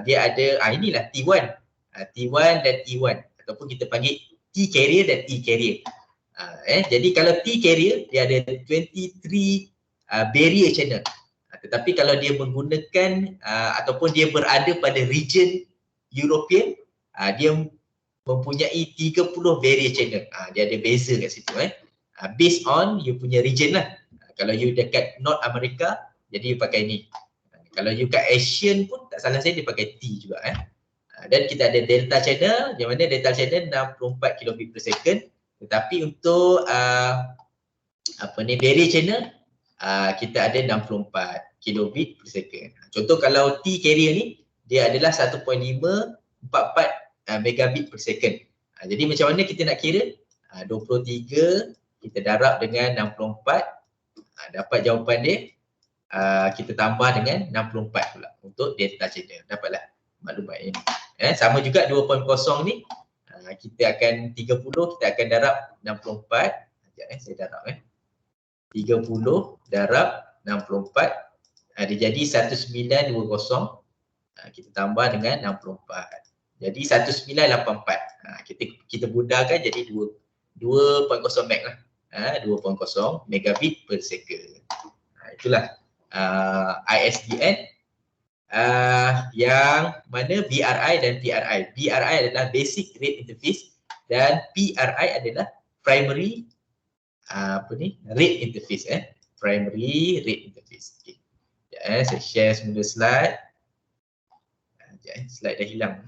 Speaker 1: dia ada inilah T1 dan E1 ataupun kita panggil T carrier dan E carrier. Jadi kalau T carrier dia ada 23 barrier channel. Tetapi kalau dia menggunakan ataupun dia berada pada region European, dia mempunyai 30 barrier channel. Dia ada beza kat situ based on you punya region lah. Kalau you dekat North America, jadi you pakai ni. Kalau you kat Asian pun tak salah saya dia pakai T juga Dan kita ada delta channel, yang mana delta channel 64 kilobit per second. Tetapi untuk barrier channel kita ada 64 kilobit per second. Contoh kalau T carrier ni dia adalah 1.544 megabit per second. Jadi macam mana kita nak kira? 23 kita darab dengan 64, dapat jawapan dia. Kita tambah dengan 64 pula untuk delta channel. Dapatlah maklumat ini. Sama juga 2.0 ni kita akan 30, kita akan darab 64. Sekejap saya darab 30 darab 64 dia jadi 1920. Kita tambah dengan 64. Jadi 1984. Kita mudahkan jadi 2.0 meg lah. 2.0 megabit per second. Itulah ISDN yang mana BRI dan PRI. BRI adalah basic rate interface dan PRI adalah primary rate interface primary rate interface. Okay. Saya share semula slide. Slide dah hilang.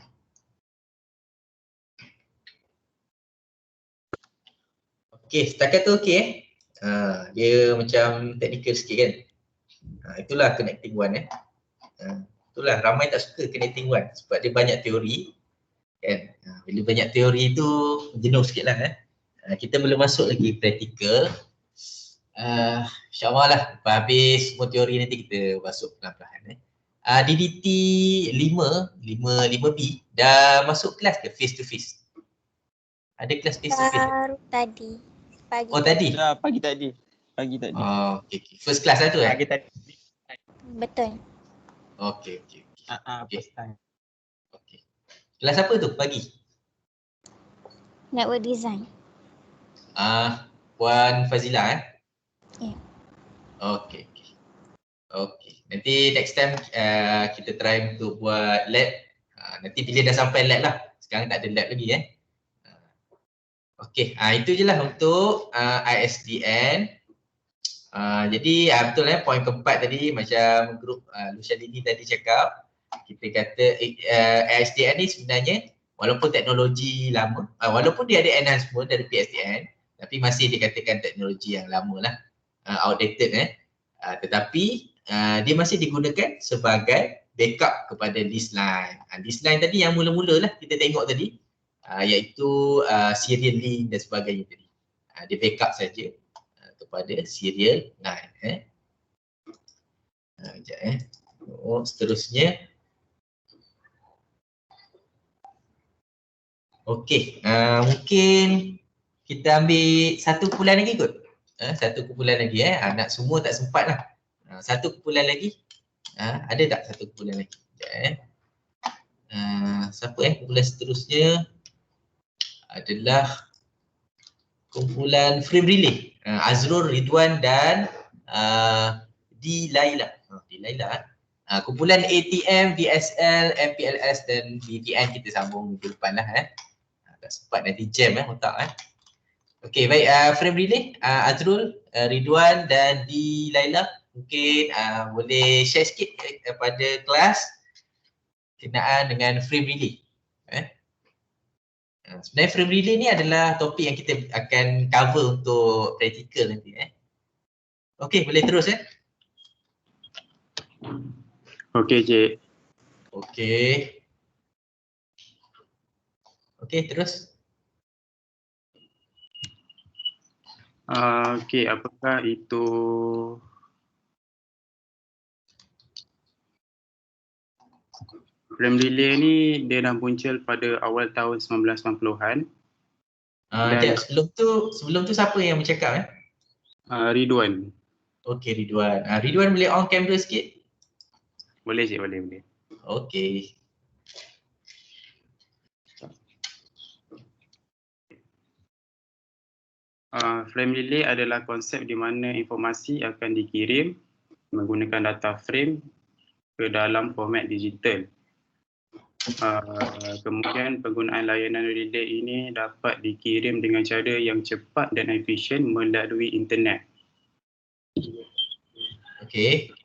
Speaker 1: Okey, setakat tu okey dia macam technical sikit kan. Itulah connecting one itulah ramai tak suka connecting one sebab dia banyak teori kan. Bila banyak teori tu jenuh sikit lah kita belum masuk lagi practical. InsyaAllah lah, lepas habis semua teori nanti kita masuk perlahan-lahan. DDT 5B dah masuk kelas ke face to face? Ada kelas face to face?
Speaker 8: Baru tadi. Pagi
Speaker 1: Oh tadi?
Speaker 2: Dah pagi tadi.
Speaker 1: Oh, okay. First class lah tu
Speaker 2: Pagi tadi.
Speaker 8: Betul.
Speaker 1: Okay. Okay.
Speaker 2: First time.
Speaker 1: Okay. Kelas apa tu pagi?
Speaker 8: Network design.
Speaker 1: Puan Fazila
Speaker 8: Ya.
Speaker 1: Okay. Nanti next time kita try untuk buat lab. Nanti bila dah sampai lab lah. Sekarang tak ada lab lagi Okay, itu je lah untuk ISDN. Jadi betul poin keempat tadi macam grup Lucialini tadi cakap, kita kata ISDN ni sebenarnya walaupun teknologi lama, walaupun dia ada enhancement dari PSDN, tapi masih dikatakan teknologi yang lama lah, outdated tetapi dia masih digunakan sebagai backup kepada disk line. Disk line tadi yang mula-mula lah kita tengok tadi, iaitu serial link dan sebagainya tadi. Dia backup saja kepada serial line. Sekejap seterusnya. Okey, mungkin kita ambil satu kumpulan lagi kot. Satu kumpulan lagi nak semua tak sempat lah. Satu kumpulan lagi. Ada tak satu kumpulan lagi? Siapa kumpulan seterusnya adalah kumpulan frame relay. Azrul, Ridwan dan Dilaila. Kumpulan ATM, VSL, MPLS dan VPN kita sambung minggu depan lah. Tak sempat nanti jam otak Okey, baik, frame relay, Azrul, Ridwan dan Dilaila mungkin boleh share sikit kepada kelas kenaan dengan frame relay. Sebenarnya frame relay ni adalah topik yang kita akan cover untuk practical nanti. Okey, boleh terus
Speaker 9: Okey, Cik.
Speaker 1: Okey, terus.
Speaker 9: Okey, apakah itu frame relay ni? Dia dah muncul pada awal tahun 1990-an.
Speaker 1: Sebelum tu siapa yang bercakap
Speaker 9: Ridwan.
Speaker 1: Okey, Ridwan. Ridwan boleh on camera sikit?
Speaker 9: Boleh Cik, boleh.
Speaker 1: Okey.
Speaker 9: Frame relay adalah konsep di mana informasi akan dikirim menggunakan data frame ke dalam format digital. Kemudian penggunaan layanan relay ini dapat dikirim dengan cara yang cepat dan efisien melalui internet.
Speaker 1: Okey.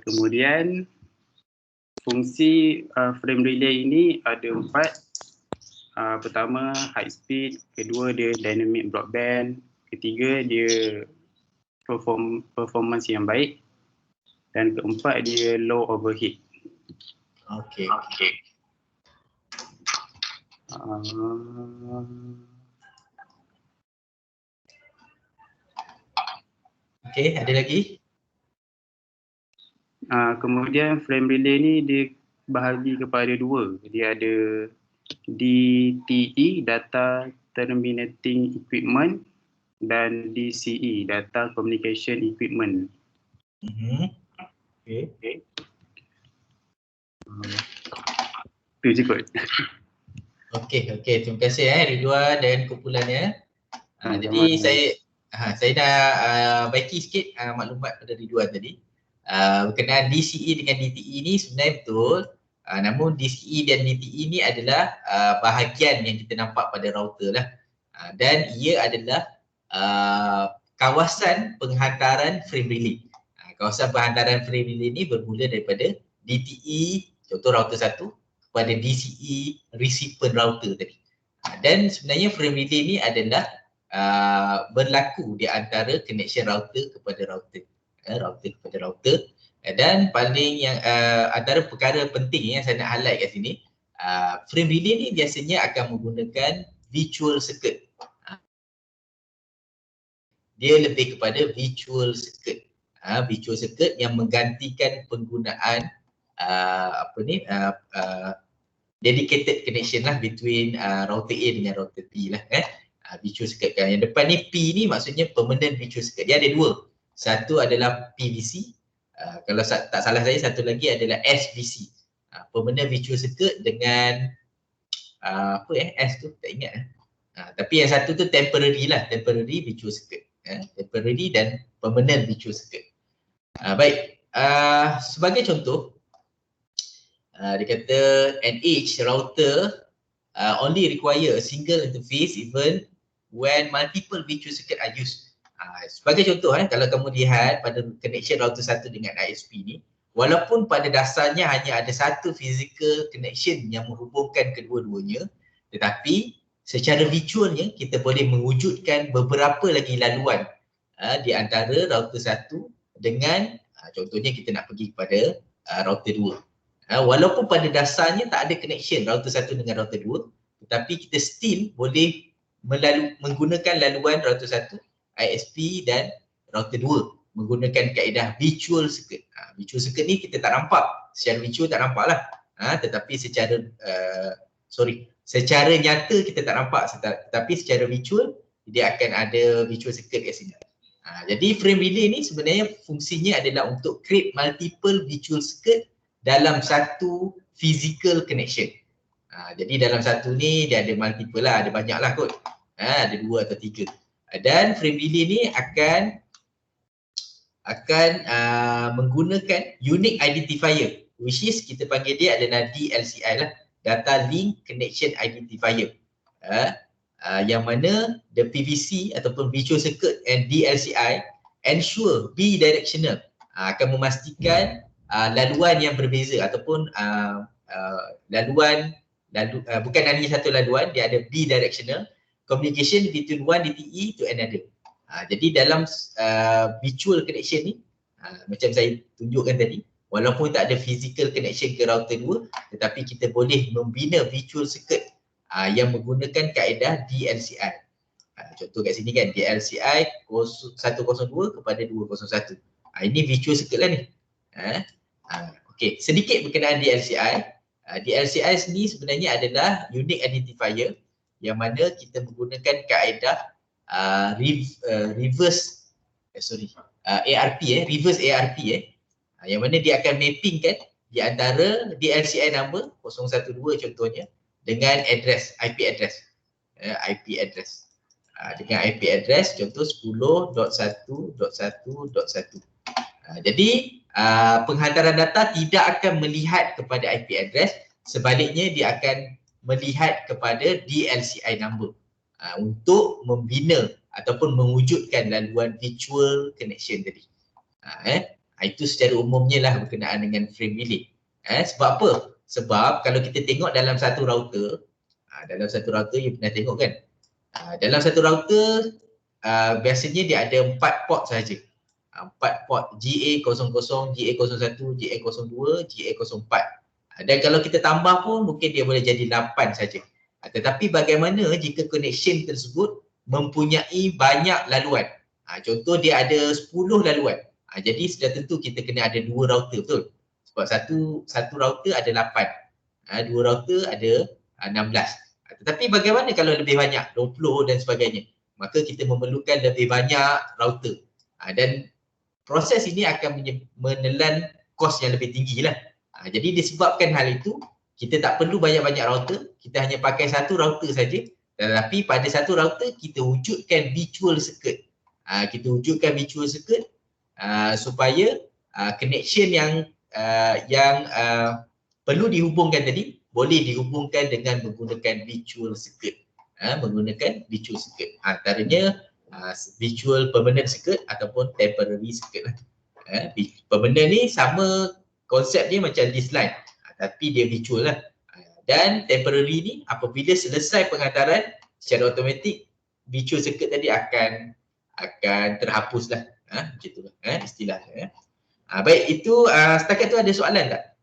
Speaker 9: Kemudian fungsi frame relay ini ada 4. Pertama, high speed. Kedua, dia dynamic broadband. Ketiga, dia performance yang baik. Dan keempat, dia low overheat.
Speaker 1: Okey. Okey, ada lagi?
Speaker 9: Kemudian frame relay ni dia bahagi kepada 2. Dia ada DTE, Data Terminating Equipment, dan DCE, Data Communication Equipment.
Speaker 1: Okey.
Speaker 9: Itu je kot.
Speaker 1: Okey. Terima kasih Ridwan dan kumpulannya. Jadi saya dah baiki sikit maklumat pada Ridwan tadi. Berkenaan DCE dengan DTE ni sebenarnya betul. Namun DCE dan DTE ni adalah bahagian yang kita nampak pada router lah. Dan ia adalah kawasan penghantaran frame relay. Kawasan penghantaran frame relay ni bermula daripada DTE, contoh router 1, kepada DCE recipient router tadi. Dan sebenarnya frame relay ni adalah berlaku di antara connection router kepada router. Router kepada router. Dan paling yang antara perkara penting yang saya nak highlight kat sini, frame relay ni biasanya akan menggunakan virtual circuit. dia lebih kepada virtual circuit. Virtual circuit yang menggantikan penggunaan dedicated connection lah between router A dengan router B lah virtual circuit kan. Yang depan ni P ni maksudnya permanent virtual circuit. Dia ada dua. Satu adalah PVC. Kalau tak salah saya, satu lagi adalah SVC. Permanent virtual circuit dengan S tu tak ingat. Tapi yang satu tu temporary lah, temporary virtual circuit. Temporary dan permanent virtual circuit. Baik, sebagai contoh, dia kata an edge router only require a single interface even when multiple virtual circuit are used. Sebagai contoh, kalau kamu lihat pada connection router 1 dengan ISP ni, walaupun pada dasarnya hanya ada satu physical connection yang menghubungkan kedua-duanya, tetapi secara virtualnya kita boleh mewujudkan beberapa lagi laluan di antara router 1 dengan contohnya kita nak pergi kepada router 2. Walaupun pada dasarnya tak ada connection router 1 dengan router 2, tetapi kita still boleh menggunakan laluan router 1, ISP dan router 2 menggunakan kaedah virtual circuit. Virtual circuit ni kita tak nampak, secara virtual tak nampak lah. Tetapi secara nyata kita tak nampak, tetapi secara virtual dia akan ada virtual circuit kat sini. Jadi frame relay ni sebenarnya fungsinya adalah untuk create multiple virtual circuit dalam satu physical connection. Jadi dalam satu ni dia ada multiple lah, ada banyak lah kot. Ada 2 atau 3. Dan frame relay ni akan menggunakan unique identifier, which is kita panggil dia adalah DLCI lah, data link connection identifier. Yang mana the PVC ataupun virtual circuit and DLCI ensure bidirectional, akan memastikan laluan yang berbeza ataupun bukan hanya satu laluan, dia ada bidirectional communication between one DTE to another. Jadi dalam virtual connection ni, macam saya tunjukkan tadi, walaupun tak ada physical connection ke router 2, tetapi kita boleh membina virtual circuit yang menggunakan kaedah DLCI. Contoh kat sini kan, DLCI 102 kepada 201. Ini virtual circuit lah ni. Okey, sedikit berkenaan DLCI. DLCI ni sebenarnya adalah unique identifier yang mana kita menggunakan kaedah reverse ARP yang mana dia akan mappingkan di antara DLCI number 012 contohnya dengan address, IP address. Dengan IP address contoh 10.1.1.1. Jadi penghantaran data tidak akan melihat kepada IP address, sebaliknya dia akan melihat kepada DLCI number untuk membina ataupun mewujudkan laluan virtual connection tadi. Itu secara umumnya lah berkenaan dengan frame relay. Sebab apa? Sebab kalau kita tengok dalam satu router, you pernah tengok kan? Dalam satu router biasanya dia ada 4 port sahaja. 4 port GA00, GA01, GA02, GA04. Dan kalau kita tambah pun mungkin dia boleh jadi 8 saja. Tetapi bagaimana jika connection tersebut mempunyai banyak laluan? Contoh dia ada 10 laluan. Jadi sudah tentu kita kena ada 2 router, betul? Sebab satu router ada 8. 2 router ada 16. Tetapi bagaimana kalau lebih banyak, 20 dan sebagainya? Maka kita memerlukan lebih banyak router. Dan proses ini akan menelan kos yang lebih tinggi lah. Jadi disebabkan hal itu, kita tak perlu banyak-banyak router, kita hanya pakai satu router saja. Tetapi pada satu router kita wujudkan virtual circuit. Supaya connection yang perlu dihubungkan tadi boleh dihubungkan dengan menggunakan virtual circuit. Antaranya virtual permanent circuit ataupun temporary circuit lah. Permanent ni sama konsep dia macam this line, tapi dia virtual lah. Dan temporary ni apabila selesai penghantaran secara automatik, virtual circuit tadi akan terhapus lah. Macam itulah istilahnya. Baik, itu setakat tu ada soalan tak?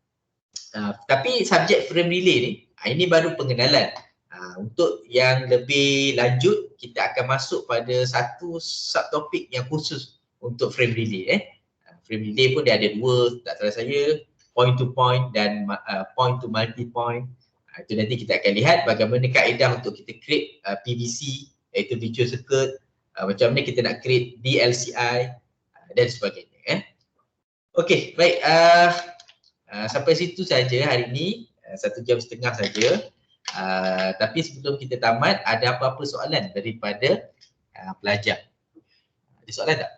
Speaker 1: Tapi subjek frame relay ni, ini baru pengenalan. Untuk yang lebih lanjut, kita akan masuk pada satu subtopik yang khusus untuk frame relay. Frame relay pun dia ada dua, tak salah saya, point to point dan point to multi point. Itu nanti kita akan lihat bagaimana kaedah untuk kita create PVC, iaitu virtual circuit, macam mana kita nak create DLCI dan sebagainya. Okey, baik. Sampai situ saja hari ini, 1 jam setengah saja. Tapi sebelum kita tamat, ada apa-apa soalan daripada pelajar? Ada soalan tak?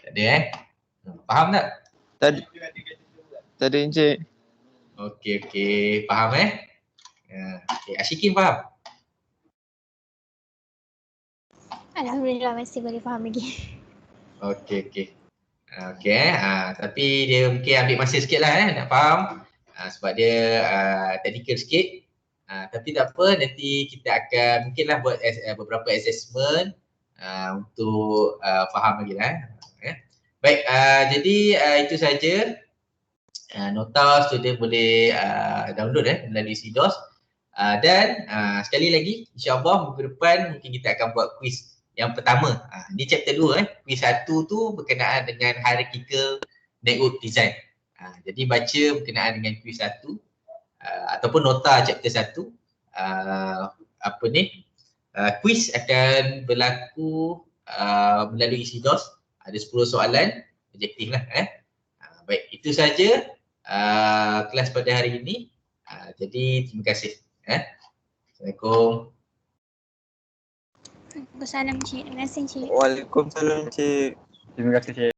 Speaker 1: Tak ada Faham tak?
Speaker 4: Tadi Encik.
Speaker 1: Okey. Faham Okay. Ashikin faham?
Speaker 8: Alhamdulillah masih boleh faham lagi.
Speaker 1: Okey. Tapi dia mungkin ambil masa sikit lah nak faham. Sebab dia technical sikit. Tapi tak apa, nanti kita akan mungkinlah buat beberapa assessment untuk faham lagi lah. Baik, jadi itu saja. Nota student boleh download melalui CDOS. Dan sekali lagi, insyaAllah minggu depan mungkin kita akan buat quiz yang pertama. Ini chapter 2. Quiz 1 tu berkenaan dengan hierarchical network design. Jadi baca berkenaan dengan quiz 1 ataupun nota chapter 1. Quiz akan berlaku melalui CDOS. Ada 10 soalan, objektif lah. Baik, itu saja kelas pada hari ini. Jadi terima kasih. Assalamualaikum.
Speaker 8: Waalaikumsalam Cik. Terima kasih Cik.
Speaker 4: Waalaikumsalam Encik.
Speaker 2: Terima kasih Cik.